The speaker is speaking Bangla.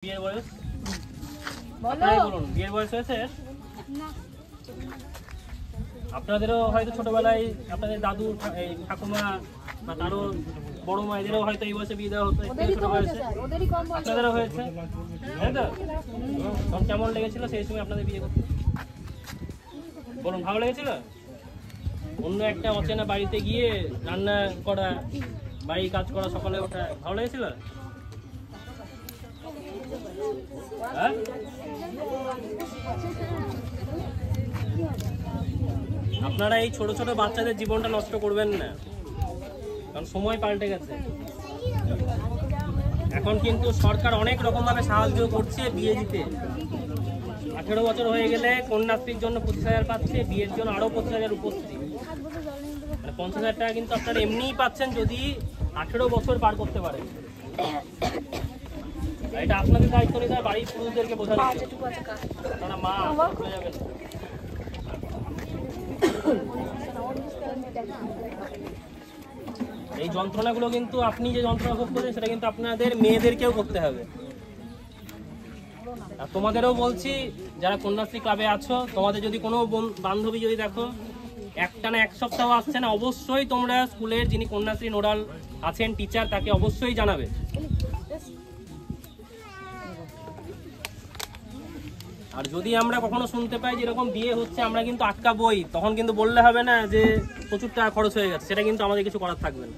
বিয়ের বয়স বলুন, বিয়ের বয়স হয়েছে? আপনাদেরও হয়তো ছোটবেলায় আপনাদের দাদু ঠাকুমা বা তারও বড় মায়েদেরও হয়তো এই বয়সে বিয়ে দেওয়া হতো, ছোট বয়সে আপনাদেরও হয়েছে, তাই তো? তখন কেমন লেগেছিল সেই সময় আপনাদের বিয়ে করতে? বলুন, ভালো লেগেছিল? অন্য একটা অচেনা বাড়িতে গিয়ে রান্না করা, বাড়ির কাজ করা, সকালে ওঠা, ভালো লেগেছিল? হ্যাঁ, আপনারা এই ছোট ছোট বাচ্চাদের জীবনটা নষ্ট করবেন না, কারণ সময় পাল্টে গেছে। এখন কিন্তু সরকার অনেক রকম ভাবে সাহায্য করছে বিয়ে দিতে। 18 বছর হয়ে গেলে কন্যাশ্রীর জন্য 25,000 পাচ্ছে, বিয়ের জন্য আরো 25,000 উপস্থিত, মানে 50,000 টাকা কিন্তু আপনারা এমনিই পাচ্ছেন যদি 18 বছর পার করতে পারেন। এটা আপনাদের দায়িত্ব নিতে হয়, বাড়ির পুরুষদেরকে বোঝানো, তারা মা হয়ে যাবেন। এই যন্ত্রণাগুলো কিন্তু আপনি যে যন্ত্রণা ভোগ করছেন সেটা কিন্তু আপনাদের মেয়েদেরকেও করতে হবে। আর তোমাদেরও বলছি, যারা কন্যাশ্রী ক্লাবে আছো, তোমাদের যদি কোনো বান্ধবী যদি দেখো একটানা 1 সপ্তাহ আসছে না, অবশ্যই তোমরা স্কুলের যিনি কন্যাশ্রী নোডাল আছেন টিচার, তাকে অবশ্যই জানাবে। আর যদি আমরা কখনো শুনতে পাই যে এরকম বিয়ে হচ্ছে, আমরা কিন্তু আটকাবই, তখন কিন্তু বললে হবে না যে প্রচুর টাকা খরচ হয়ে গেছে, সেটা কিন্তু আমাদের কিছু করার থাকবে না।